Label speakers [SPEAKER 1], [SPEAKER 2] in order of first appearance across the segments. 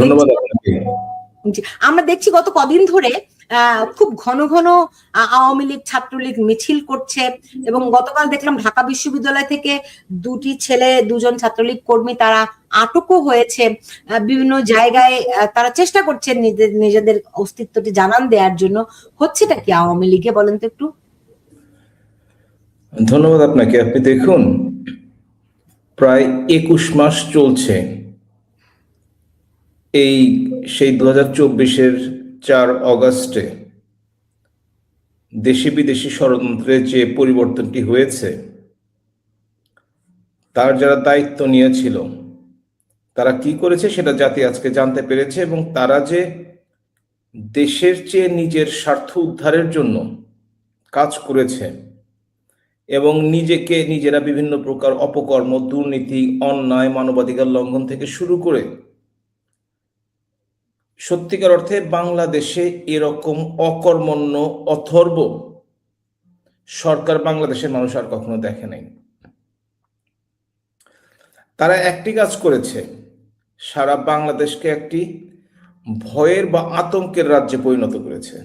[SPEAKER 1] ধন্যবাদ আপনাকে।
[SPEAKER 2] আমরা দেখছি গত কদিন ধরে খুব ঘন ঘন আওয়ামী লীগ ছাত্রলীগ মিছিল করছে এবং গতকাল দেখলাম ঢাকা বিশ্ববিদ্যালয় থেকে দুজন ছাত্রলীগ কর্মী তারা আটকও হয়েছে। বিভিন্ন জায়গায় তারা চেষ্টা করছেন নিজেদের অস্তিত্বটি জানান দেওয়ার জন্য। হচ্ছেটা কি আওয়ামী লীগে, বলেন তো একটু।
[SPEAKER 1] ধন্যবাদ আপনাকে। আপনি দেখুন, প্রায় 21 মাস চলছে সেই 2024-এর 4 অগাস্টে দেশি বিদেশি ষড়যন্ত্রে যে পরিবর্তনটি হয়েছে, তার যারা দায়িত্ব নিয়েছিল তারা কি করেছে সেটা জাতি আজকে জানতে পেরেছে, এবং তারা যে দেশের চেয়ে নিজের স্বার্থ উদ্ধারের জন্য কাজ করেছে এবং নিজেরা বিভিন্ন প্রকার অপকর্ম, দুর্নীতি, অন্যায়, মানবাধিকার লঙ্ঘন থেকে শুরু করে সত্যিকার অর্থে বাংলাদেশে এরকম অকর্মণ্য অথর্ব সরকার বাংলাদেশের মানুষ আর কখনো দেখে নাই। তারা একটি কাজ করেছে, সারা বাংলাদেশকে একটি ভয়ের বা আতঙ্কের রাজ্যে পরিণত করেছে,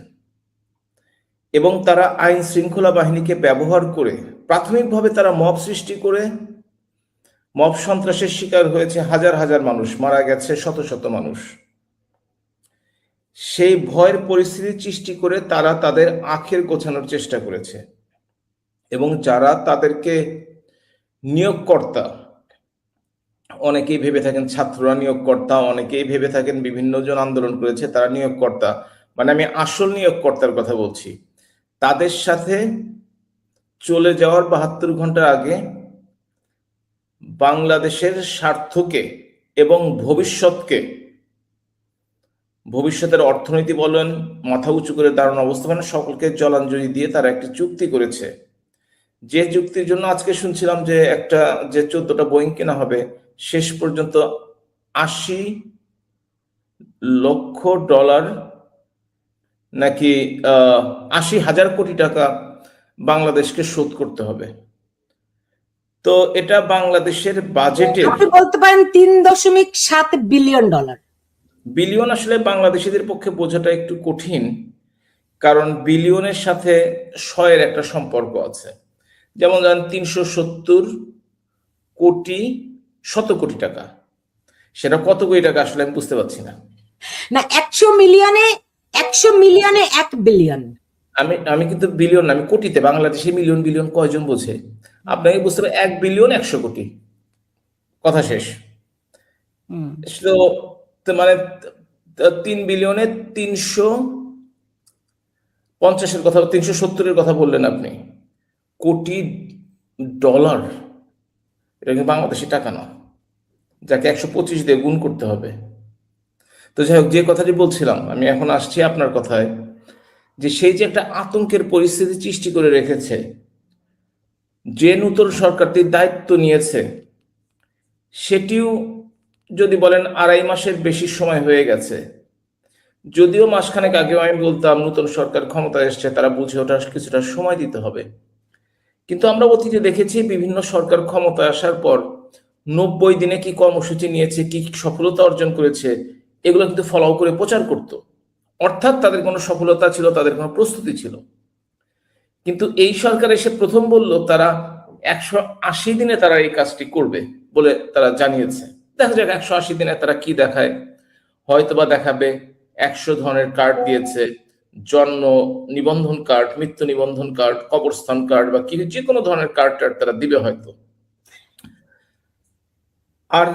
[SPEAKER 1] এবং তারা আইন শৃঙ্খলা বাহিনীকে ব্যবহার করে প্রাথমিকভাবে তারা মব সৃষ্টি করে মব সন্ত্রাসের শিকার হয়েছে হাজার হাজার মানুষ, মারা গেছে শত শত মানুষ। সেই ভয়ের পরিস্থিতি সৃষ্টি করে তারা তাদের আখের গোছানোর চেষ্টা করেছে, এবং যারা তাদেরকে নিয়োগকর্তা, অনেকেই ভেবে থাকেন ছাত্ররা নিয়োগকর্তা, অনেকেই ভেবে থাকেন বিভিন্ন জন আন্দোলন করেছে তারা নিয়োগকর্তা, মানে আমি আসল নিয়োগকর্তার কথা বলছি। তাদের সাথে চলে যাওয়ার 72 ঘন্টার আগে বাংলাদেশের স্বার্থকে এবং ভবিষ্যতের অর্থনীতি বলেন, মাথা উঁচু করে দাঁড়ানো অবস্থা, মানে সকলকে জলাঞ্জলি দিয়ে তারা একটি চুক্তি করেছে। যে চুক্তির জন্য আজকে শুনছিলাম যে 14টা বোয়িং কেনা হবে, শেষ পর্যন্ত $80 লক্ষ নাকি 80,000 কোটি টাকা বাংলাদেশকে শোধ করতে হবে। তো এটা বাংলাদেশের বাজেটে
[SPEAKER 2] আপনি বলতে পারেন $3.7 বিলিয়ন।
[SPEAKER 1] বিলিয়ন আসলে বাংলাদেশিদের পক্ষে বোঝাটা একটু কঠিন, কারণ বিলিয়নের সাথে শয়ের একটা সম্পর্ক আছে। যেমন ধরেন 370 কোটি, 100 কোটি টাকা, সেটা কত কোটি টাকা আসলে আমি বুঝতে পারছি না।
[SPEAKER 2] 100 মিলিয়নে 1 বিলিয়ন।
[SPEAKER 1] আমি কিন্তু বিলিয়ন, আমি কোটিতে, বাংলাদেশে মিলিয়ন বিলিয়ন কয়জন বোঝে? আপনাকে বুঝতে হবে 1 বিলিয়ন 100 কোটি, কথা শেষ। মানে 3 বিলিয়নে 350-এর কথা, 370-এর কথা বললেন আপনি, কোটি ডলার। এটা কিন্তু বাংলাদেশি টাকা না, যাকে 125 দিয়ে গুণ করতে হবে। তো যাই হোক, যে কথাটি বলছিলাম, আমি এখন আসছি আপনার কথায়, যে সেই যে একটা আতঙ্কের পরিস্থিতি সৃষ্টি করে রেখেছে, যে নতুন সরকারটি দায়িত্ব নিয়েছে, সেটিও যদি বলেন 2.5 মাসের বেশি সময় হয়ে গেছে। যদিও মাসখানেক আগেও আমি বলতাম নতুন সরকার ক্ষমতায় এসছে, তারা বুঝে ওঠার কিছুটা সময় দিতে হবে, কিন্তু আমরা অতীতে দেখেছি বিভিন্ন সরকার ক্ষমতায় আসার পর 90 দিনে কি কর্মসূচি নিয়েছে, কি সফলতা অর্জন করেছে, এগুলো কিন্তু ফলো করে প্রচার করত। অর্থাৎ তাদের কোনো সফলতা ছিল, তাদের কোনো প্রস্তুতি ছিল। কিন্তু এই সরকার এসে প্রথম বলল তারা 180 দিনে তারা এই কাজটি করবে বলে তারা জানিয়েছে। দেখা যাক 180 দিনে তারা কি দেখায়। হয়তোবা দেখাবে 100 ধরনের কার্ড দিয়েছে, জন্ম নিবন্ধন কার্ড, মৃত্যু নিবন্ধন কার্ড, কবরস্থান কার্ড, বা কি যে কোনো ধরনের কার্ড তারা দিবে হয়তো। আর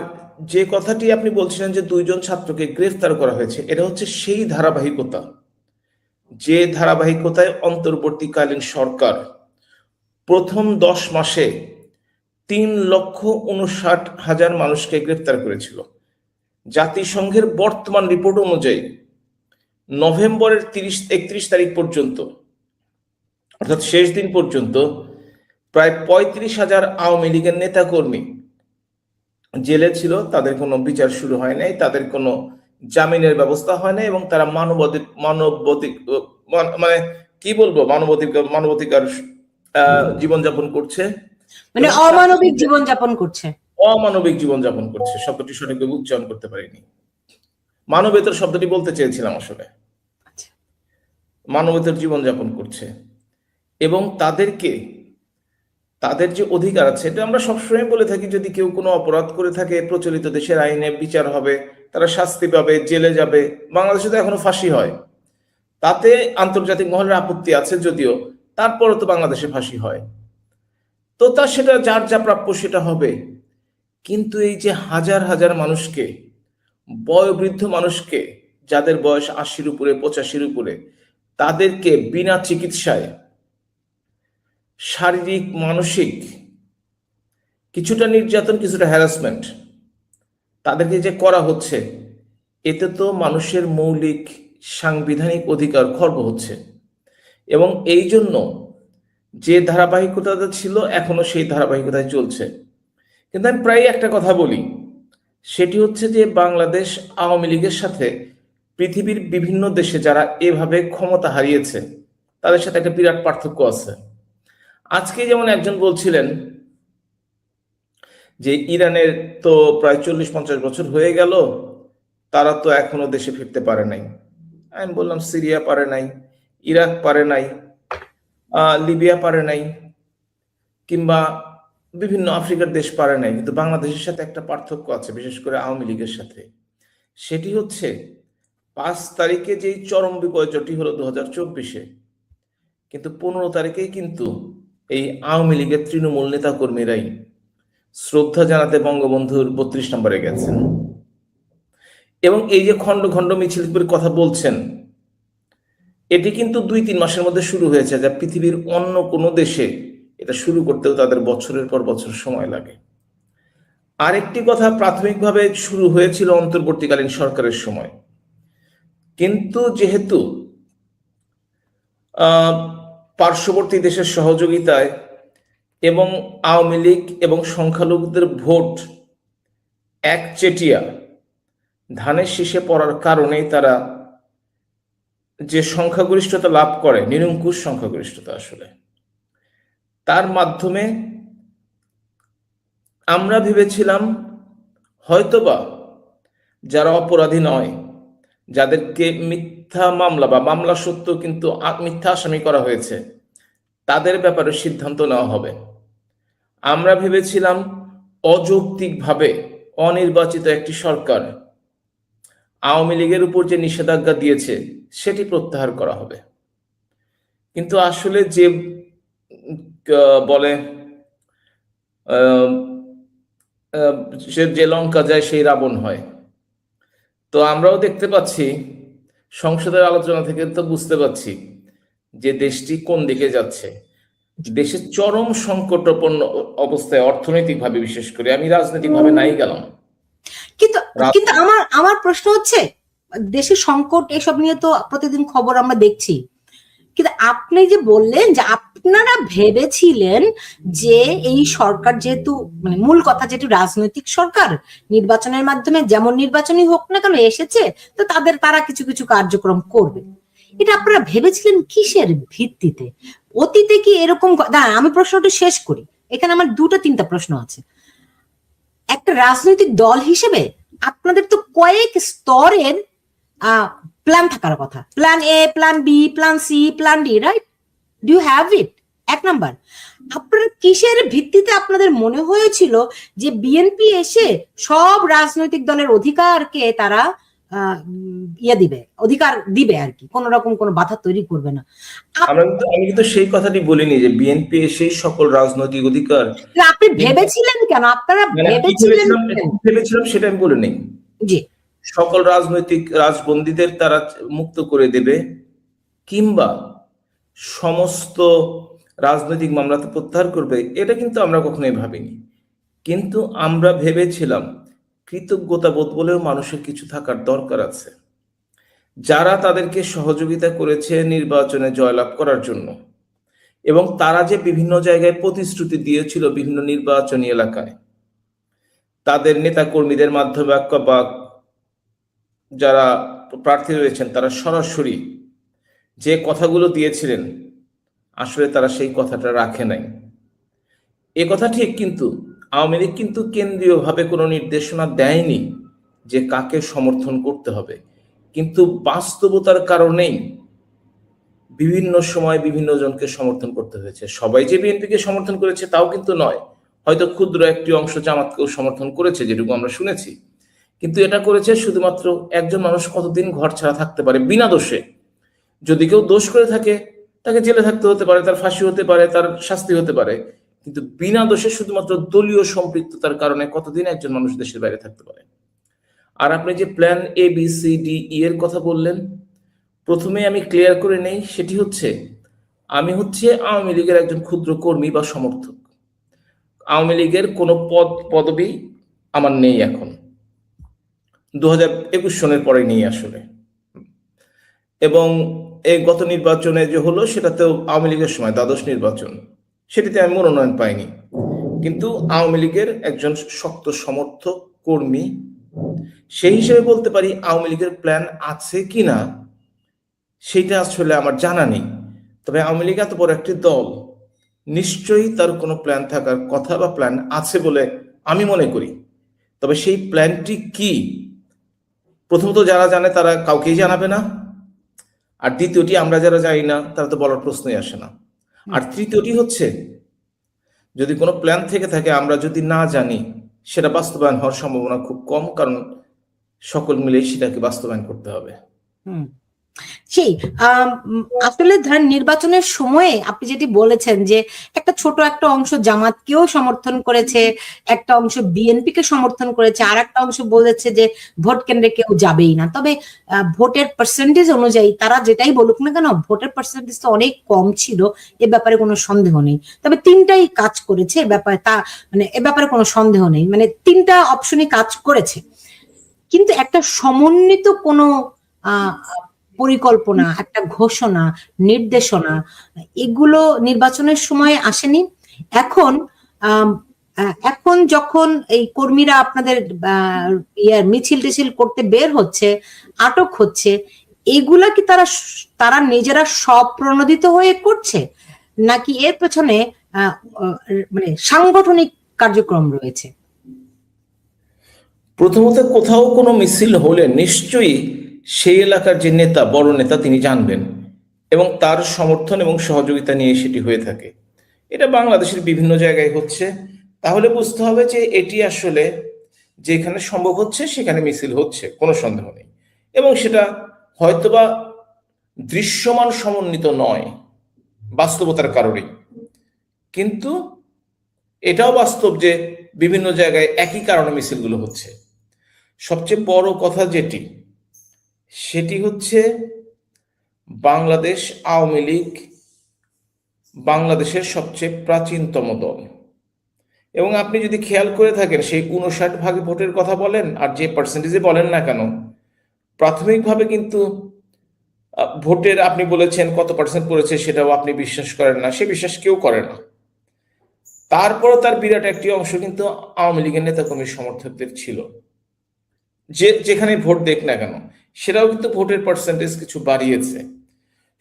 [SPEAKER 1] যে কথাটি আপনি বলছিলেন যে 2 জন ছাত্রকে গ্রেফতার করা হয়েছে, এটা হচ্ছে সেই ধারাবাহিকতা, যে ধারাবাহিকতায় অন্তর্বর্তীকালীন সরকার প্রথম 10 মাসে 3,59,000 মানুষকে গ্রেফতার করেছিল। জাতিসংঘের বর্তমান রিপোর্ট অনুযায়ী নভেম্বরের 31 তারিখ পর্যন্ত, অর্থাৎ শেষ দিন পর্যন্ত, প্রায় 35,000 আওয়ামী লীগের নেতাকর্মী জেলে ছিল। তাদের কোনো বিচার শুরু হয় নাই, তাদের কোনো জামিনের ব্যবস্থা হয় নাই, এবং তারা মানবাধিকার জীবনযাপন করছে,
[SPEAKER 2] মানে অমানবিক জীবনযাপন করছে।
[SPEAKER 1] অমানবিক জীবনযাপন করছে, শব্দটি সঠিকভাবে উচ্চারণ করতে পারিনি। মানবেতর শব্দটি বলতে চেয়েছিলাম আসলে।
[SPEAKER 2] আচ্ছা।
[SPEAKER 1] মানবেতর জীবনযাপন করছে এবং তাদের যে অধিকার আছে, এটা আমরা সবসময় বলে থাকি, যদি কেউ কোনো অপরাধ করে থাকে প্রচলিত দেশের আইনে বিচার হবে, তারা শাস্তি পাবে, জেলে যাবে। বাংলাদেশে তো এখনো ফাঁসি হয়, তাতে আন্তর্জাতিক মহলের আপত্তি আছে যদিও, তারপরও তো বাংলাদেশে ফাঁসি হয়। তো সেটা যার যা প্রাপ্য সেটা হবে। কিন্তু এই যে হাজার হাজার মানুষকে, বয়োবৃদ্ধ মানুষকে, যাদের বয়স ৮০-র উপরে, ৮৫-র উপরে, তাদেরকে বিনা চিকিৎসায় শারীরিক মানসিক কিছুটা নির্যাতন, কিছুটা হ্যারাসমেন্ট তাদেরকে যে করা হচ্ছে, এতে তো মানুষের মৌলিক সাংবিধানিক অধিকার খর্ব হচ্ছে। এবং এই জন্য যে ধারাবাহিকতা ছিল এখনো সেই ধারাবাহিকতায় চলছে। কিন্তু আমি প্রায় একটা কথা বলি, সেটি হচ্ছে যে বাংলাদেশ আওয়ামী লীগের সাথে পৃথিবীর বিভিন্ন দেশে যারা এভাবে ক্ষমতা হারিয়েছে তাদের সাথে একটা বিরাট পার্থক্য আছে। আজকে যেমন একজন বলছিলেন যে ইরানের তো প্রায় 40-50 বছর হয়ে গেল, তারা তো এখনো দেশে ফিরতে পারে নাই। আমি বললাম, সিরিয়া পারে নাই, ইরাক পারে নাই, লিবিয়া পারে নাই, কিংবা বিভিন্ন আফ্রিকার দেশ পারে নাই, কিন্তু বাংলাদেশের সাথে একটা পার্থক্য আছে, বিশেষ করে আওয়ামী লীগের সাথে। সেটি হচ্ছে 5 তারিখে যেই চরম বিপর্যয়টি হলো 2024-এ, কিন্তু 15 তারিখেই কিন্তু এই আওয়ামী লীগের তৃণমূল নেতা কর্মীরাই শ্রদ্ধা জানাতে বঙ্গবন্ধুর 32 নম্বরে গেছেন। এবং এই যে খণ্ড খণ্ড মিছিল করে কথা বলছেন, এটি কিন্তু 2-3 মাসের মধ্যে শুরু হয়েছে, যা পৃথিবীর অন্য কোনো দেশে এটা শুরু করতেও তাদের বছরের পর বছর সময় লাগে। আরেকটি কথা, প্রাথমিকভাবে শুরু হয়েছিল অন্তর্বর্তীকালীন সরকারের সময়, কিন্তু যেহেতু পার্শ্ববর্তী দেশের সহযোগিতায় এবং আওয়ামী লীগ এবং সংখ্যালঘুদের ভোট একচেটিয়া ধানের শীষে পড়ার কারণেই তারা যে সংখ্যাগরিষ্ঠতা লাভ করে, নিরঙ্কুশ সংখ্যাগরিষ্ঠতা, আসলে তার মাধ্যমে আমরা ভেবেছিলাম হয়তোবা যারা অপরাধী নয়, যাদেরকে মিথ্যা মামলা বা মামলা সত্য কিন্তু মিথ্যা আসামি করা হয়েছে, তাদের ব্যাপারে সিদ্ধান্ত নেওয়া হবে। আমরা ভেবেছিলাম অযৌক্তিকভাবে অনির্বাচিত একটি সরকার আওয়ামী লীগের উপর যে নিষেধাজ্ঞা দিয়েছে সেটি প্রত্যাহার করা হবে। কিন্তু আসলে যে বলে সে যে লঙ্কা যায় সেই রাবণ হয়। তো আমরাও দেখতে পাচ্ছি, সংসদের আলোচনা থেকে তো বুঝতে পারছি যে দেশটি কোন দিকে যাচ্ছে। দেশের চরম সংকটাপন্ন অবস্থায়, অর্থনৈতিকভাবে বিশেষ করে, আমি রাজনৈতিকভাবে নাই গেলাম,
[SPEAKER 2] কিন্তু কিন্তু আমার প্রশ্ন হচ্ছে, দেশের সংকট এসব নিয়ে তো প্রতিদিন খবর আমরা দেখছি, কিন্তু আপনি যে বললেন যে আপনারা ভেবেছিলেন যে এই সরকার যেহেতু, মানে মূল কথা যেহেতু রাজনৈতিক সরকার, নির্বাচনের মাধ্যমে যেমন নির্বাচনই হোক না কেন এসেছে, তো তারা কিছু কিছু কার্যক্রম করবে, এটা আপনারা ভেবেছিলেন কিসের ভিত্তিতে? অতীতে কি এরকম? আমি প্রশ্নটা শেষ করি, এখানে আমার 2-3টা প্রশ্ন আছে। একটা রাজনৈতিক দল হিসেবে আপনাদের তো কয়েক স্তরের প্ল্যান থাকার কথা, plan A, plan B, plan C, plan D, right? Do you have it? 1 number, আপনারা কিসের ভিত্তিতে আপনাদের মনে হয়েছিল যে বিএনপি এসে সব রাজনৈতিক দলের অধিকারকে তারা অধিকার দিবে আর কি, কোন রকম কোনো বাধা তৈরি করবে না?
[SPEAKER 1] আমি কিন্তু সেই কথাটি বলিনি যে বিএনপি সেই সকল রাজনৈতিক অধিকার।
[SPEAKER 2] আপনি ভেবেছিলেন কেন? আপনারা
[SPEAKER 1] ভেবেছিলাম সেটা আমি বলে নেই।
[SPEAKER 2] জি,
[SPEAKER 1] সকল রাজনৈতিক রাজবন্দীদের তারা মুক্ত করে দেবে, কিংবা সমস্ত রাজনৈতিক মামলাতে প্রত্যাহার করবে, এটা কিন্তু আমরা কখনোই ভাবিনি। কিন্তু আমরা ভেবেছিলাম কৃতজ্ঞতা বোধ বলেও মানুষের কিছু থাকার দরকার আছে, যারা তাদেরকে সহযোগিতা করেছে নির্বাচনে জয়লাভ করার জন্য, এবং তারা যে বিভিন্ন জায়গায় প্রতিশ্রুতি দিয়েছিল বিভিন্ন নির্বাচনী এলাকায়, তাদের নেতা কর্মীদের মাধ্যমে বা যারা প্রার্থী রয়েছেন তারা সরাসরি যে কথাগুলো দিয়েছিলেন, আসলে তারা সেই কথাটা রাখে নাই। এ কথা ঠিক, কিন্তু আওয়ামী লীগ কিন্তু কেন্দ্রীয়ভাবে কোনো নির্দেশনা দেয়নি যে কাকে সমর্থন করতে হবে, কিন্তু বাস্তবতার কারণেই বিভিন্ন সময় বিভিন্ন জনকে সমর্থন করতে হয়েছে। সবাই যে বিএনপিকে সমর্থন করেছে তাও কিন্তু নয়, হয়তো ক্ষুদ্র একটি অংশ জামাতকেও সমর্থন করেছে যেটুকু আমরা শুনেছি, কিন্তু এটা করেছে শুধুমাত্র একজন মানুষ কতদিন ঘর ছাড়া থাকতে পারে বিনা দোষে। যদি কেউ দোষ করে থাকে তাকে জেলে থাকতে হতে পারে, তার ফাঁসি হতে পারে, তার শাস্তি হতে পারে, কিন্তু বিনা দোষে শুধুমাত্র দলীয় সম্পৃক্ততার কারণে কতদিন একজন মানুষ দেশের বাইরে থাকতে পারে। আর আপনি যে প্ল্যান ABCDE এর কথা বললেন, প্রথমে আমি ক্লিয়ার করে নেই, সেটি হচ্ছে আমি আওয়ামী লীগের একজন ক্ষুদ্র কর্মী বা সমর্থক। আওয়ামী লীগের কোনো পদবি আমার নেই এখন, 2021 সনের পরে নেই আসলে। এবং এই গত নির্বাচনে যে হলো সেটাতেও আওয়ামী লীগের সময় দ্বাদশ নির্বাচন, সেটিতে আমি মনোনয়ন পাইনি, কিন্তু আওয়ামী লীগের একজন শক্ত সমর্থক কর্মী। সেই হিসেবে বলতে পারি আওয়ামী লীগের প্ল্যান আছে কিনা সেইটা আসলে আমার জানা নেই, তবে আওয়ামী লীগ এত বড় একটি দল, নিশ্চয়ই তার কোনো প্ল্যান থাকার কথা বা প্ল্যান আছে বলে আমি মনে করি। তবে সেই প্ল্যানটি কি, প্রথমত যারা জানে তারা কাউকেই জানাবে না, আর দ্বিতীয়টি আমরা যারা জানি না তারা তো বলার প্রশ্নই আসে না, আর তৃতীয়টি হচ্ছে যদি কোনো প্ল্যান থেকে থাকে আমরা যদি না জানি সেটা বাস্তবায়ন হওয়ার সম্ভাবনা খুব কম, কারণ সকল মিলেই সেটাকে বাস্তবায়ন করতে হবে।
[SPEAKER 2] সেই আসলে ধরেন নির্বাচনের সময়ে আপনি যেটি বলেছেন যে একটা ছোট একটা অংশ জামাতকেও সমর্থন করেছে, একটা অংশ বিএনপি কে সমর্থন করেছে, আর একটা অংশ বলেছে যে ভোট কেন্দ্রে কেউ যাবেই না। তবে ভোটের পার্সেন্টেজ অনুযায়ী তারা যেটাই বলুক না কেন, ভোটের পার্সেন্টেজ তো অনেক কম ছিল, এ ব্যাপারে কোনো সন্দেহ নেই। তবে তিনটাই কাজ করেছে, এ ব্যাপারে এ ব্যাপারে কোনো সন্দেহ নেই, মানে তিনটা অপশনই কাজ করেছে। কিন্তু একটা সমন্বিত কোনো পরিকল্পনা, একটা ঘোষণা, নির্দেশনা, এগুলো নির্বাচনের সময় আসেনি। এখন যখন এই কর্মীরা আপনাদের মিছিল টিছিল করতে বের হচ্ছে, আটক হচ্ছে, এগুলা কি তারা নিজেরা স্বপ্রণোদিত হয়ে করছে, নাকি এর পেছনে মানে সাংগঠনিক কার্যক্রম রয়েছে?
[SPEAKER 1] প্রথমত, কোথাও কোনো মিছিল হলে নিশ্চয়ই সেই এলাকার যে নেতা, বড় নেতা, তিনি জানবেন এবং তার সমর্থন এবং সহযোগিতা নিয়ে সেটি হয়ে থাকে। এটা বাংলাদেশের বিভিন্ন জায়গায় হচ্ছে, তাহলে বুঝতে হবে যে এটি আসলে যেখানে সম্ভব হচ্ছে সেখানে মিছিল হচ্ছে, কোনো সন্দেহ নেই। এবং সেটা হয়তোবা দৃশ্যমান সমন্বিত নয় বাস্তবতার কারণেই, কিন্তু এটাও বাস্তব যে বিভিন্ন জায়গায় একই কারণে মিছিলগুলো হচ্ছে। সবচেয়ে বড় কথা সেটি হচ্ছে বাংলাদেশ আওয়ামী লীগ বাংলাদেশের সবচেয়ে প্রাচীনতম দল, এবং আপনি যদি খেয়াল করে থাকেন সেই 59 ভাগ ভোটের কথা বলেন আর যে পার্সেন্টেজে বলেন না কেন, প্রাথমিকভাবে কিন্তু ভোটের আপনি বলেছেন কত পার্সেন্ট পড়েছে সেটাও আপনি বিশ্বাস করেন না, সে বিশ্বাস কেউ করে না। তারপরও তার বিরাট একটি অংশ কিন্তু আওয়ামী লীগের নেতাকর্মীর সমর্থকদের ছিল, যেখানে ভোট দেখ না কেন সেটাও কিন্তু ভোটের পার্সেন্টেজ কিছু বাড়িয়েছে।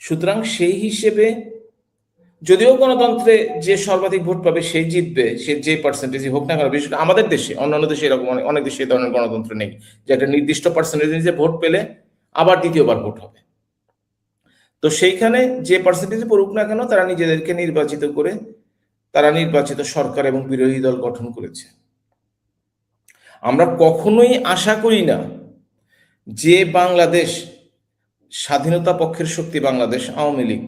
[SPEAKER 1] সুতরাং সেই হিসেবে যদিও গণতন্ত্রে যে সর্বাধিক ভোট পাবে সেই জিতবে, সে যে পার্সেন্টেজই হোক না কেন। বিশেষ করে আমাদের দেশে, অন্যান্য দেশে এরকম অনেক দেশে এই ধরনের গণতন্ত্র নেই যে একটা নির্দিষ্ট পার্সেন্টেজ যে ভোট পেলে আবার দ্বিতীয়বার ভোট হবে। তো সেইখানে যে পার্সেন্টেজে পড়ুক না কেন তারা নিজেদেরকে নির্বাচিত করে তারা নির্বাচিত সরকার এবং বিরোধী দল গঠন করেছে। আমরা কখনোই আশা করি না যে বাংলাদেশ স্বাধীনতা পক্ষের শক্তি বাংলাদেশ আওয়ামী লীগ,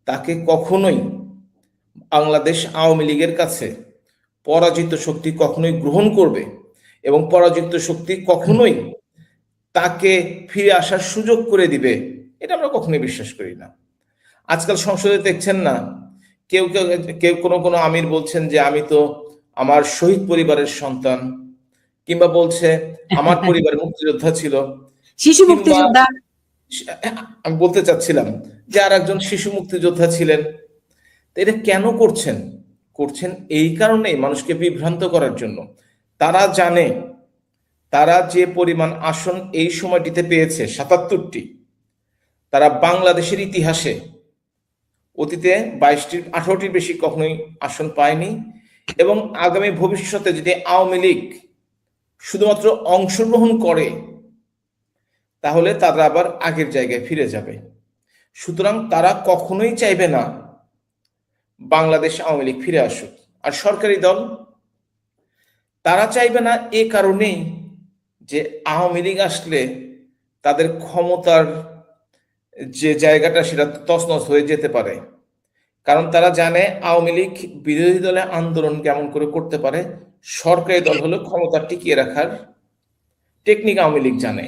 [SPEAKER 1] তাকে কখনোই বাংলাদেশ আওয়ামী লীগের কাছে পরাজিত শক্তি কখনোই গ্রহণ করবে এবং পরাজিত শক্তি কখনোই তাকে ফিরে আসার সুযোগ করে দিবে, এটা আমরা কখনোই বিশ্বাস করি না। আজকাল সংসদে দেখছেন না, কেউ কেউ কেউ কোনো আমির বলছেন যে আমি তো আমার শহীদ পরিবারের সন্তান, কিংবা বলছে আমার পরিবার মুক্তিযোদ্ধা ছিল,
[SPEAKER 2] শিশু মুক্তিযোদ্ধা।
[SPEAKER 1] আমি বলতে চাচ্ছিলাম যে আর একজন শিশু মুক্তিযোদ্ধা ছিলেন। এটা কেন করছেন এই কারণেই মানুষকে বিভ্রান্ত করার জন্য। তারা জানে তারা যে পরিমাণ আসন এই সময়টিতে পেয়েছে 77টি, তারা বাংলাদেশের ইতিহাসে অতীতে 22টির 18টির বেশি কখনোই আসন পায়নি। এবং আগামী ভবিষ্যতে যদি আওয়ামী লীগ শুধুমাত্র অংশগ্রহণ করে, তাহলে তারা আবার আগের জায়গায় ফিরে যাবে। সুতরাং তারা কখনোই চাইবে না বাংলাদেশ আওয়ামী লীগ ফিরে আসুক। আর সরকারি দল তারা চাইবে না এ কারণেই যে আওয়ামী লীগ আসলে তাদের ক্ষমতার যে জায়গাটা সেটা তছনছ হয়ে যেতে পারে। কারণ তারা জানে আওয়ামী লীগ বিরোধী দলে আন্দোলন কেমন করে করতে পারে, সরকারি দল হলো ক্ষমতা টিকিয়ে রাখার টেকনিক আওয়ামী লীগ জানে।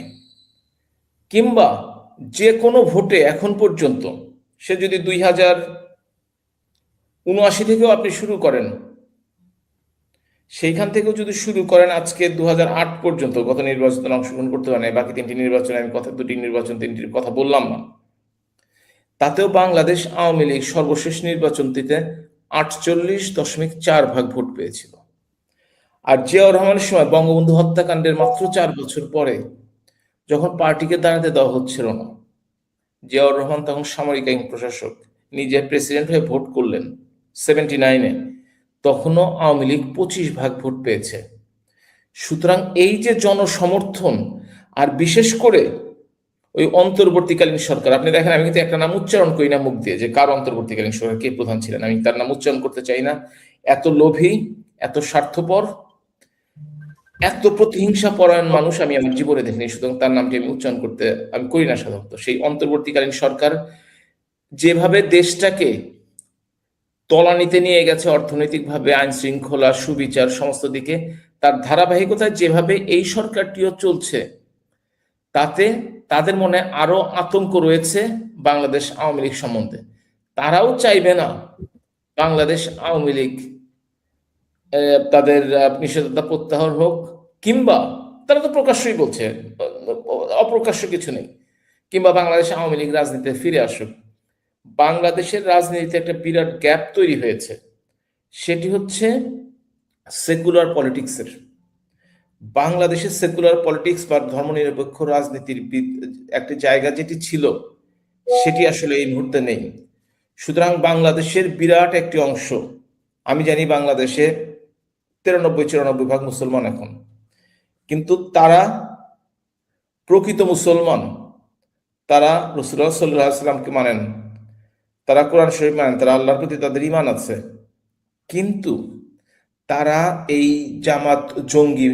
[SPEAKER 1] কিংবা যে কোনো ভোটে এখন পর্যন্ত, সে যদি 2079 থেকেও আপনি শুরু করেন, সেইখান থেকেও যদি শুরু করেন আজকে 2008 পর্যন্ত, গত নির্বাচনে অংশগ্রহণ করতে পারে নাই, বাকি তিনটির তিনটির কথা বললাম না, তাতেও বাংলাদেশ আওয়ামী লীগ সর্বশেষ নির্বাচনটিতে 48.4% ভোট পেয়েছিল। আর জিয়াউর রহমানের সময় বঙ্গবন্ধু হত্যাকাণ্ডের মাত্র 4 বছর পরে, যখন পার্টিকে দাঁড়াতে দেওয়া হচ্ছিল না, জিয়াউর রহমান তখন সামরিক আইন প্রশাসক, নিজে প্রেসিডেন্ট হয়ে ভোট করলেন 79-এ, তখনও আওয়ামী লীগ 25% ভোট পেয়েছে। সুতরাং এই যে জনসমর্থন, আর বিশেষ করে ওই অন্তর্বর্তীকালীন সরকার, আপনি দেখেন আমি কিন্তু একটা নাম উচ্চারণ করি না মুখ দিয়ে, যে কার অন্তর্বর্তীকালীন সরকার, কে প্রধান ছিলেন, আমি তার নাম উচ্চারণ করতে চাই না। এত লোভী, এত স্বার্থপর, এত প্রতিহিংসা পরায়ণ মানুষ আমি আমার জীবনে দেখিনি, সুতরাং তার নামটি আমি উচ্চারণ করতে আমি করি না সাধারণত। সেই অন্তর্বর্তীকালীন সরকার যেভাবে দেশটাকে তলানিতে নিয়ে গেছে অর্থনৈতিকভাবে, আইন শৃঙ্খলা, সুবিচার সমস্ত দিকে, তার ধারাবাহিকতায় যেভাবে এই সরকারটিও চলছে, তাতে তাদের মনে আরো আতঙ্ক রয়েছে বাংলাদেশ আওয়ামী লীগ সম্বন্ধে। তারাও চাইবে না বাংলাদেশ আওয়ামী লীগ তাদের নিষেধাজ্ঞা প্রত্যাহার হোক, কিংবা তারা তো প্রকাশ্যই বলছে, অপ্রকাশ্য কিছু নেই, কিংবা বাংলাদেশ আওয়ামী লীগ রাজনীতিতে ফিরে আসুক। বাংলাদেশের রাজনীতিতে একটা বিরাট গ্যাপ তৈরি হয়েছে, সেটি হচ্ছে সেকুলার পলিটিক্সের। বাংলাদেশের সেকুলার পলিটিক্স বা ধর্মনিরপেক্ষ রাজনীতির একটি জায়গা যেটি ছিল, সেটি আসলে এই মুহূর্তে নেই। সুতরাং বাংলাদেশের বিরাট একটি অংশ, আমি জানি বাংলাদেশে 93-94% মুসলমান এখন, কিন্তু তারা প্রকৃত মুসলমান, তারা রাসূলুল্লাহ সাল্লাল্লাহু আলাইহি ওয়াসাল্লামকে মানেন, তারা কোরআন শরীফ মানেন, তারা আল্লাহর প্রতি তাদের ঈমান আছে, কিন্তু তারা এই জামাত, জঙ্গি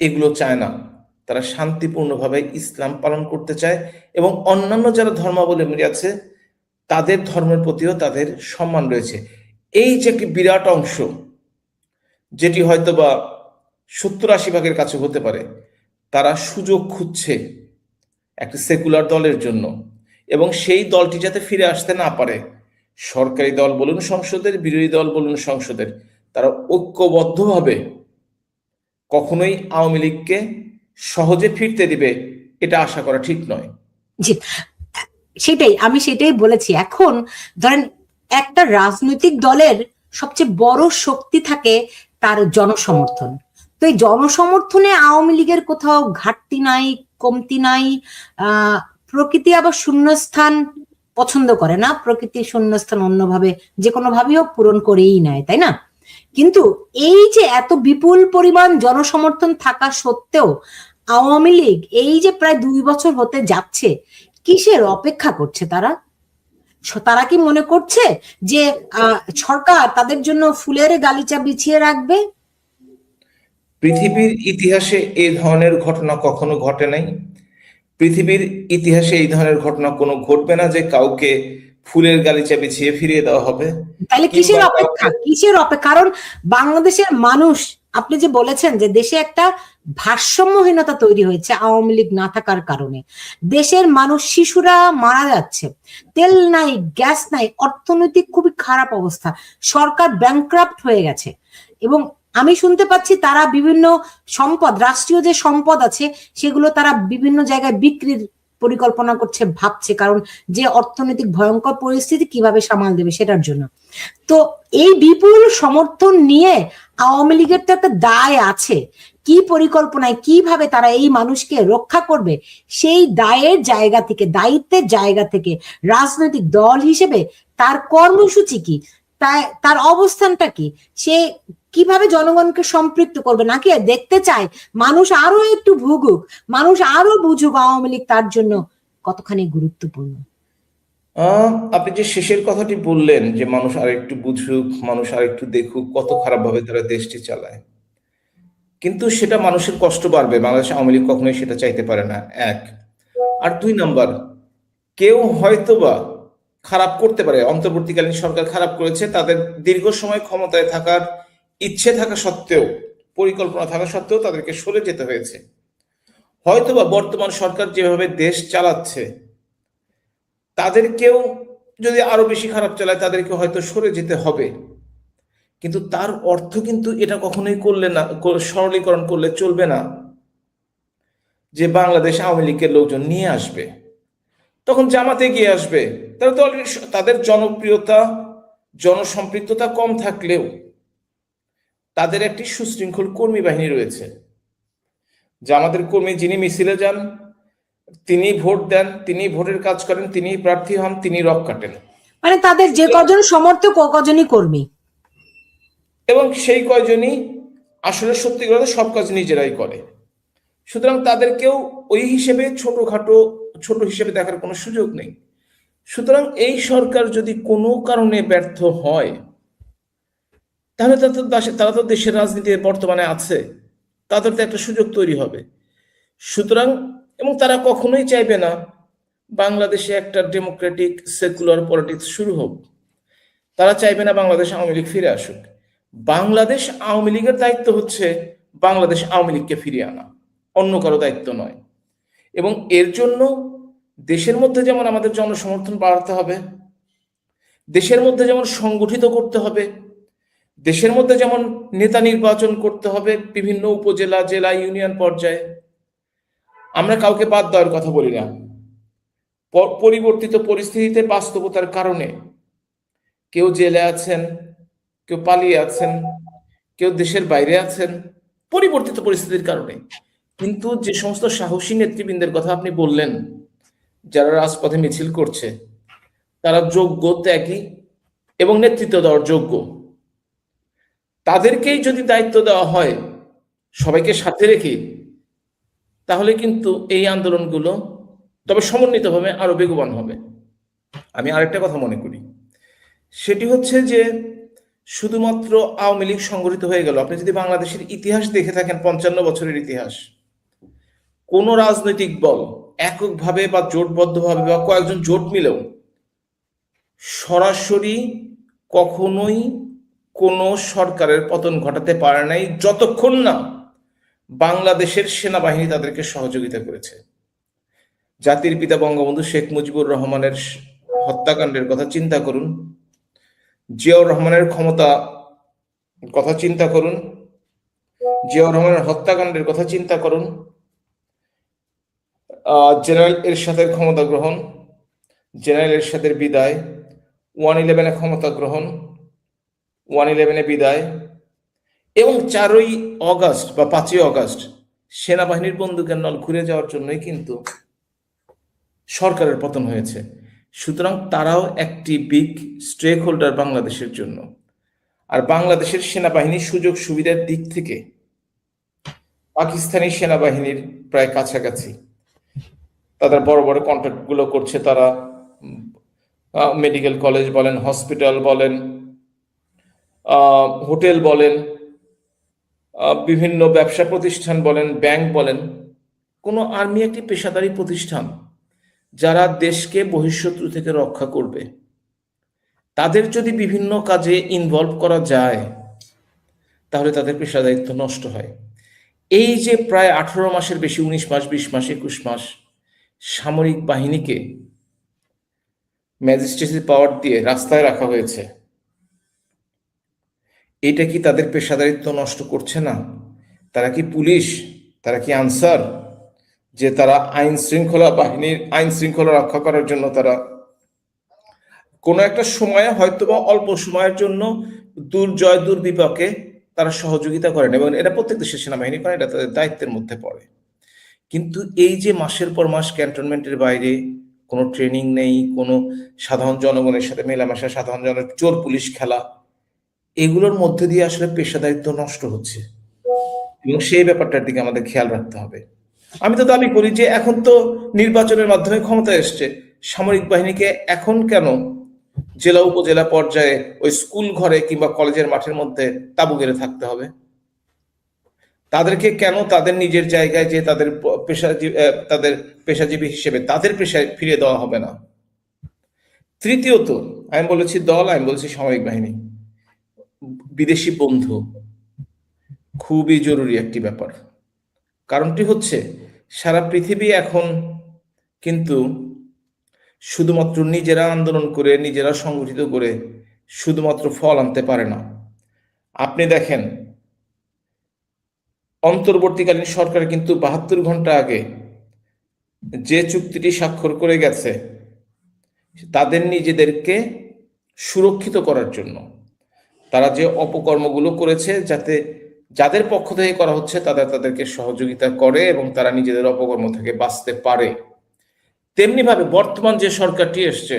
[SPEAKER 1] এগুলো চায় না। তারা শান্তিপূর্ণভাবে ইসলাম পালন করতে চায়, এবং অন্যান্য যারা ধর্মাবলম্বী আছে তাদের ধর্মের প্রতিও তাদের সম্মান রয়েছে। এই যে একটি বিরাট অংশ, যেটি হয়তো বা 70-80% কাছে হতে পারে, তারা সুযোগ খুঁজছে একটি সেকুলার দলের জন্য, এবং সেই দলটি যাতে ফিরে আসতে না পারে, সরকারি দল বলুন সংসদের, বিরোধী দল বলুন সংসদের, তারা ঐক্যবদ্ধভাবে কখনোই আওয়ামী লীগকে সহজে ফিরতে দিবে এটা আশা করা ঠিক নয়।
[SPEAKER 2] জি, সেটাই বলেছি। এখন ধরেন একটা রাজনৈতিক দলের সবচেয়ে বড় শক্তি থাকে তার জনসমর্থন। তো এই জনসমর্থনে আওয়ামী লীগের কোথাও ঘাটতি নাই, কমতি নাই। প্রকৃতি আবার শূন্যস্থান পছন্দ করে না, প্রকৃতি শূন্যস্থান অন্যভাবে যে কোনো ভাবেই হোক পূরণ করেই নেয়, তাই না? কিন্তু এই যে এত বিপুল পরিমাণ জনসমর্থন থাকা সত্ত্বেও আওয়ামী লীগ এই যে প্রায় 2 বছর হতে যাচ্ছে, কিসের অপেক্ষা করছে তারা? তারা কি মনে করছে যে সরকার তাদের জন্য ফুলের গালিচা বিছিয়ে রাখবে?
[SPEAKER 1] পৃথিবীর ইতিহাসে এই ধরনের ঘটনা কখনো ঘটে নাই। পৃথিবীর ইতিহাসে এই ধরনের ঘটনা কোনো ঘটবে না যে কাউকে ফুলের গালিচা বিছিয়ে ফিরিয়ে দেওয়া হবে।
[SPEAKER 2] তাহলে কিসের অপেক্ষা? কারণ বাংলাদেশের মানুষ, আপনি যে বলেছেন যে দেশে একটা ভারসাম্যহীনতা তৈরি হয়েছে আওয়ামী লীগ না থাকার কারণে, দেশের মানুষ, শিশুরা মারা যাচ্ছে, তেল নাই, গ্যাস নাই, অর্থনৈতিক খুবই খারাপ অবস্থা, সরকার ব্যাংক্রাফট হয়ে গেছে, এবং আমি শুনতে পাচ্ছি তারা বিভিন্ন সম্পদ, রাষ্ট্রীয় যে সম্পদ আছে সেগুলো তারা বিভিন্ন জায়গায় বিক্রির পরিকল্পনা করছে, ভাবছে, কারণ যে অর্থনৈতিক ভয়ঙ্কর পরিস্থিতি কিভাবে সামাল দেবে সেটার জন্য। তো এই বিপুল সমর্থন নিয়ে আওয়ামী লীগের তো একটা দায় আছে, কি পরিকল্পনায় কিভাবে তারা এই মানুষকে রক্ষা করবে, সেই দায়ের জায়গা থেকে, দায়িত্বের জায়গা থেকে রাজনৈতিক দল হিসেবে তার কর্মসূচি কি, তার অবস্থানটা কি, সে কিভাবে জনগণকে সম্পৃক্ত করবে, নাকি দেখতে চায় মানুষ আরো একটু ভুগুক, মানুষ আরো বুঝুক আওয়ামী লীগ তার জন্য কতখানি গুরুত্বপূর্ণ?
[SPEAKER 1] আপনি যে শেষের কথাটি বললেন যে মানুষ আরেকটু বুঝুক, মানুষ আরেকটু দেখুক কত খারাপভাবে তারা দেশটি চালায়, কিন্তু সেটা মানুষের কষ্ট বাড়বে, বাংলাদেশ আওয়ামী লীগ কখনোই সেটা চাইতে পারে না, এক। আর দুই নাম্বার, কেউ হয়তোবা খারাপ করতে পারে, অন্তর্বর্তীকালীন সরকার খারাপ করেছে, তাদের দীর্ঘ সময় ক্ষমতায় থাকার ইচ্ছে থাকা সত্ত্বেও, পরিকল্পনা থাকা সত্ত্বেও তাদেরকে সরে যেতে হয়েছে। হয়তোবা বর্তমান সরকার যেভাবে দেশ চালাচ্ছে, তাদেরকেও যদি আরো বেশি খারাপ চালায় তাদেরকে হয়তো সরে যেতে হবে। কিন্তু তার অর্থ কিন্তু এটা কখনোই করলে না, সরলীকরণ করলে চলবে না যে বাংলাদেশ আওয়ামী লীগের লোকজন নিয়ে আসবে, তখন জামাতে গিয়ে আসবে। তারা তো অলরেডি, তাদের জনপ্রিয়তা জনসম্পৃক্ততা কম থাকলেও তাদের একটি সুশৃঙ্খল কর্মী বাহিনী রয়েছে। জামাতের কর্মী যিনি মিছিলে যান, তিনি ভোট দেন, তিনি ভোটের কাজ করেন, তিনি প্রার্থী হন, তিনি রক কাটেন।
[SPEAKER 2] মানে তাদের যে কজন সমর্থক ও কজনই কর্মী,
[SPEAKER 1] এবং সেই কয়জনই আসলে সত্যি কথা সব কাজ নিজেরাই করে। সুতরাং তাদেরকেও ওই হিসেবে ছোট হিসেবে দেখার কোনো সুযোগ নেই। সুতরাং এই সরকার যদি কোনো কারণে ব্যর্থ হয়, তাহলে তারা তো দেশের রাজনীতিতে বর্তমানে আছে, তাদের তো একটা সুযোগ তৈরি হবে। সুতরাং, এবং তারা কখনোই চাইবে না বাংলাদেশে একটা ডেমোক্রেটিক সেকুলার পলিটিক্স শুরু হোক, তারা চাইবে না বাংলাদেশ আওয়ামী লীগ ফিরে আসুক। বাংলাদেশ আওয়ামী লীগের দায়িত্ব হচ্ছে বাংলাদেশ আওয়ামী লীগকে ফিরিয়ে আনা, অন্য কারো দায়িত্ব নয়। এবং এর জন্য দেশের মধ্যে যেমন আমাদের জনসমর্থন বাড়াতে হবে, দেশের মধ্যে যেমন সংগঠিত করতে হবে, দেশের মধ্যে যেমন নেতা নির্বাচন করতে হবে বিভিন্ন উপজেলা, জেলা, ইউনিয়ন পর্যায়ে। আমরা কাউকে বাদ দেওয়ার কথা বলি না। পরিবর্তিত পরিস্থিতিতে, বাস্তবতার কারণে কেউ জেলে আছেন, কেউ পালিয়ে আছেন, কেউ দেশের বাইরে আছেন, পরিবর্তিত পরিস্থিতির কারণে। কিন্তু যে সমস্ত সাহসী নেতৃবৃন্দের কথা আপনি বললেন, যারা রাজপথে মিছিল করছে, তারা যোগ্য, ত্যাগী এবং নেতৃত্ব দেওয়ার যোগ্য। তাদেরকেই যদি দায়িত্ব দেওয়া হয় সবাইকে সাথে রেখে, তাহলে কিন্তু এই আন্দোলনগুলো তবে সমন্বিতভাবে আরো বেগবান হবে। আমি আরেকটা কথা মনে করি, সেটি হচ্ছে যে শুধুমাত্র আওয়ামী লীগ সংগঠিত হয়ে গেল। আপনি যদি বাংলাদেশের ইতিহাস দেখে থাকেন, 55 বছরের ইতিহাস, কোন রাজনৈতিক দল এককভাবে বা জোটবদ্ধভাবে বা কয়েকজন জোট মিলেও সরাসরি কখনোই কোনো সরকারের পতন ঘটাতে পারে নাই, যতক্ষণ না বাংলাদেশের সেনাবাহিনী তাদেরকে সহযোগিতা করেছে। জাতির পিতা বঙ্গবন্ধু শেখ মুজিবুর রহমানের হত্যাকাণ্ডের কথা চিন্তা করুন, জিয়াউর রহমানের ক্ষমতা কথা চিন্তা করুন, জিয়াউর রহমানের হত্যাকাণ্ডের কথা চিন্তা করুন, জেনারেল এরশাদের ক্ষমতা গ্রহণ, জেনারেল এরশাদের বিদায়, 1/11 ক্ষমতা গ্রহণ, 1/11 বিদায়, এবং 4ই অগাস্ট বা 5ই অগাস্ট সেনাবাহিনীর বন্দুকের নল ঘুরে যাওয়ার জন্যই কিন্তু সরকারের পতন হয়েছে। সুতরাং তারাও একটি বিগ স্টেক হোল্ডার বাংলাদেশের জন্য। আর বাংলাদেশের সেনাবাহিনীর সুযোগ সুবিধার দিক থেকে পাকিস্তানি সেনাবাহিনীর প্রায় কাছাকাছি। তাদের বড় বড় কন্ট্রাক্ট গুলো করছে তারা, মেডিকেল কলেজ বলেন, হসপিটাল বলেন, হোটেল বলেন, বিভিন্ন ব্যবসা প্রতিষ্ঠান বলেন, ব্যাংক বলেন। কোনো আর্মি একটি পেশাদারী প্রতিষ্ঠান যারা দেশকে বহিঃশত্রু থেকে রক্ষা করবে, তাদের যদি বিভিন্ন কাজে ইনভলভ করা যায় তাহলে তাদের পেশাদারিত্ব নষ্ট হয়। এই যে প্রায় 18 মাসের বেশি, 19 মাস, 20 মাস, 21 মাস সামরিক বাহিনীকে ম্যাজিস্ট্রেসি পাওয়ার দিয়ে রাস্তায় রাখা হয়েছে, এটা কি তাদের পেশাদারিত্ব নষ্ট করছে না? তারা কি পুলিশ? তারা কি আনসার? যে তারা আইন শৃঙ্খলা রক্ষা করার জন্য তারা কোনো একটা সময়ে হয়তোবা অল্প সময়ের জন্য দুর্জয় দুর্বিপাকে তারা সহযোগিতা করেন, এবং এটা প্রত্যেক দেশের সেনাবাহিনী করে, এটা তাদের দায়িত্বের মধ্যে পড়ে। কিন্তু এই যে মাসের পর মাস ক্যান্টনমেন্টের বাইরে কোনো ট্রেনিং নেই, কোনো সাধারণ জনগণের সাথে মেলামেশা, সাধারণ জনের চোর পুলিশ খেলা, এগুলোর মধ্যে দিয়ে আসলে পেশাদারিত্ব নষ্ট হচ্ছে, এবং সেই ব্যাপারটার দিকে আমাদের খেয়াল রাখতে হবে। আমি তো দাবি করি যে এখন তো নির্বাচনের মাধ্যমে ক্ষমতা এসছে, সামরিক বাহিনীকে এখন কেন জেলা উপজেলা পর্যায়ে ওই স্কুল ঘরে কিংবা কলেজের মাঠের মধ্যে তাঁবু গেড়ে থাকতে হবে? তাদেরকে কেন তাদের নিজের জায়গায় যে তাদের তাদের পেশাজীবী হিসেবে তাদের পেশায় ফিরিয়ে দেওয়া হবে না? তৃতীয়ত, আমি বলেছি দল, আমি বলেছি সামরিক বাহিনী, বিদেশি বন্ধু খুবই জরুরি একটি ব্যাপার। কারণটি হচ্ছে সারা পৃথিবী এখন কিন্তু শুধুমাত্র নিজেরা আন্দোলন করে, নিজেরা সংগঠিত করে শুধুমাত্র ফল আনতে পারে না। আপনি দেখেন, অন্তর্বর্তীকালীন সরকার কিন্তু 72 ঘন্টা আগে যে চুক্তিটি স্বাক্ষর করে গেছে তাদের নিজেদেরকে সুরক্ষিত করার জন্য, তারা যে অপকর্মগুলো করেছে যাতে যাদের পক্ষ থেকে করা হচ্ছে তাদেরকে সহযোগিতা করে এবং তারা নিজেদের অপকর্ম থেকে বাঁচতে পারে। তেমনি ভাবে বর্তমান যে সরকারটি এসছে,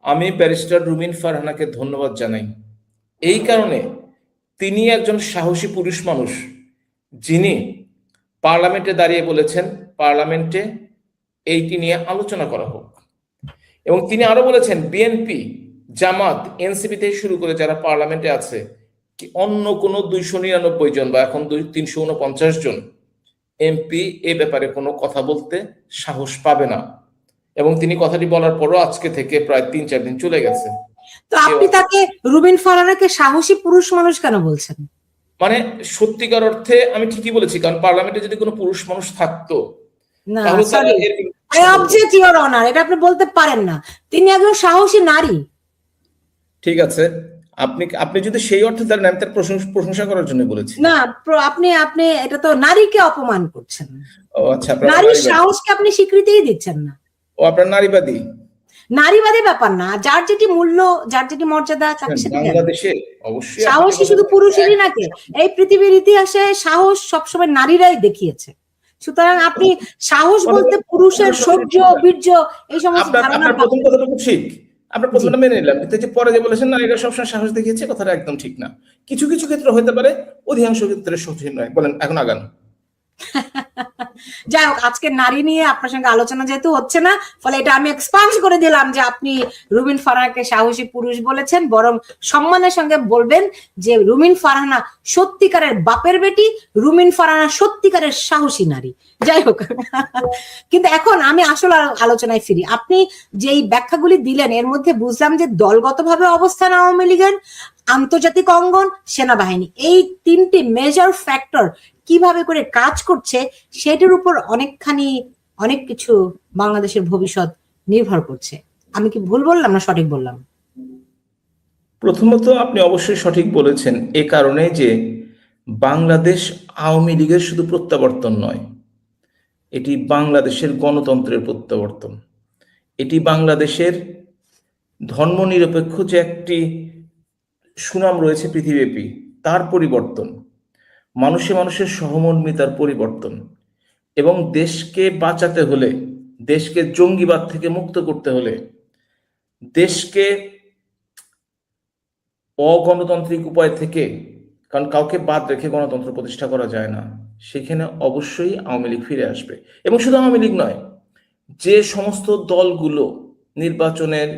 [SPEAKER 1] আমি ব্যারিস্টার রুমিন ফারহানাকে ধন্যবাদ জানাই এই কারণে, তিনি একজন সাহসী পুরুষ মানুষ, যিনি পার্লামেন্টে দাঁড়িয়ে বলেছেন পার্লামেন্টে এইটি নিয়ে আলোচনা করা হোক। এবং তিনি আরো বলেছেন বিএনপি, জামাত, এনসিপি থেকে শুরু করে যারা পার্লামেন্টে আছে, কি অন্য কোনো 299 জন বা এখন 349 জন এমপি এ ব্যাপারে কোনো কথা বলতে সাহস পাবে না। এবং তিনি কথাটি বলার পরও আজকে থেকে প্রায় 3-4 দিন চলে গেছে।
[SPEAKER 2] তো আপনি তাকে, রুবিন ফারহানাকে সাহসী পুরুষ মানুষ কেন বলছেন?
[SPEAKER 1] মানে সত্যিকার অর্থে আমি ঠিকই বলেছি, কারণ পার্লামেন্টে যদি কোনো পুরুষ মানুষ থাকতো
[SPEAKER 2] না,
[SPEAKER 1] তাহলে তারা
[SPEAKER 2] sorry, I object your honour, এটা আপনি বলতে পারেন না। তিনি একজন সাহসী নারী।
[SPEAKER 1] ঠিক আছে, আপনি যদি সেই অর্থে তার নাম তার প্রশংসা করার জন্য বলেছি
[SPEAKER 2] না, আপনি এটা তো নারীকে অপমান করছেন।
[SPEAKER 1] ও আচ্ছা, আপনার
[SPEAKER 2] নারীর সাহসকে আপনি স্বীকৃতিই দিচ্ছেন না।
[SPEAKER 1] ও আপনার নারীবাদী?
[SPEAKER 2] নারীবাদী ব্যাপার না, যার যেটি মূল্য, যার যেটি মর্যাদা, তাকে সেটা দেন।
[SPEAKER 1] বাংলাদেশে অবশ্যই
[SPEAKER 2] সাহসী শুধু পুরুষেরই নাকি, এই পৃথিবীর ইতিহাসে সাহস সবসময় নারীরাই দেখিয়েছে। সুতরাং আপনি সাহস বলতে পুরুষের শৌর্য, বীর্য, এই সমস্ত ধারণা।
[SPEAKER 1] আপনার প্রথম কথাটুকু ঠিক, আপনার প্রথমটা মেনে নিলাম, কিন্তু যে পরে যে বলেছেন নারীরা সবসময় সাহস দেখিয়েছে, কথাটা একদম ঠিক না। কিছু কিছু ক্ষেত্রে হতে পারে, অধিকাংশ ক্ষেত্রে সঠিক নয়। বলেন, এখন আগান।
[SPEAKER 2] যাই হোক, আজকে নারী নিয়ে আপনার সঙ্গে আলোচনা যেহেতু হচ্ছে না, ফলে এটা আমি এক্সপান্ড করে দিলাম যে আপনি রুমিন ফারহানাকে সাহসী পুরুষ বলেছেন। বরং সম্মানের সঙ্গে বলবেন যে রুমিন ফারহানা সত্যিকারের বাপের বেটি, রুমিন ফারহানা সত্যিকারের সাহসী নারী। যাই হোক, কিন্তু এখন আমি আসলে আলোচনায় ফিরি। আপনি যেই ব্যাখ্যাগুলি দিলেন এর মধ্যে বুঝলাম যে দলগতভাবে অবস্থান আওয়ামী লীগের, আন্তর্জাতিক অঙ্গন, সেনাবাহিনী, এই তিনটি মেজর ফ্যাক্টর কিভাবে করে কাজ করছে সেটার উপর অনেক কিছু বাংলাদেশের ভবিষ্যৎ নির্ভর করছে। আমি কি ভুল বললাম না সঠিক বললাম?
[SPEAKER 1] প্রথমত আপনি অবশ্যই সঠিক বলেছেন, এ কারণে যে বাংলাদেশ আওয়ামী লীগের শুধু প্রত্যাবর্তন নয়, এটি বাংলাদেশের গণতন্ত্রের প্রত্যাবর্তন, এটি বাংলাদেশের ধর্মনিরপেক্ষ যে একটি সুনাম রয়েছে পৃথিবীব্যাপী তার পরিবর্তন, মানুষের সহমর্মিতার পরিবর্তন, এবং দেশকে বাঁচাতে হলে, দেশকে জঙ্গিবাদ থেকে মুক্ত করতে হলে, দেশকে অগণতান্ত্রিক উপায় থেকে, কারণ কাউকে বাদ রেখে গণতন্ত্র প্রতিষ্ঠা করা যায় না, সেখানে অবশ্যই আওয়ামী লীগ ফিরে আসবে। এবং শুধু আওয়ামী লীগ নয়, যে সমস্ত দলগুলো নির্বাচনের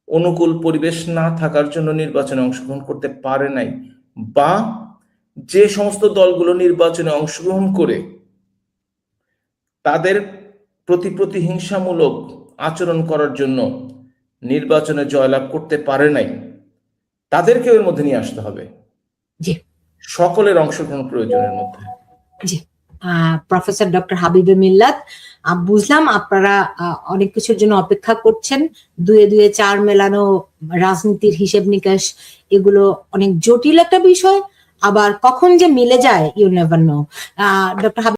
[SPEAKER 1] অনুকূল পরিবেশ না থাকার জন্য নির্বাচনে অংশগ্রহণ করতে পারে নাই, বা যে সমস্ত দলগুলো নির্বাচনে অংশগ্রহণ করে তাদের প্রতি প্রতিহিংসামূলক আচরণ করার জন্য নির্বাচনে জয়লাভ করতে পারে নাই, তাদেরকে এর মধ্যে নিয়ে আসতে হবে।
[SPEAKER 2] জি,
[SPEAKER 1] সকলের অংশগ্রহণ প্রয়োজনের মধ্যে।
[SPEAKER 2] জি, প্রফেসর ডক্টর হাবিবে মিল্লাত, বুঝলাম আপনারা অনেক কিছুর জন্য অপেক্ষা করছেন। 2-2 4 মেলানো রাজনীতির হিসেব নিকাশ, এগুলো অনেক জটিল একটা বিষয়, আবার কখন যে মিলে যায় ইউ নেভার নো। ডক্টর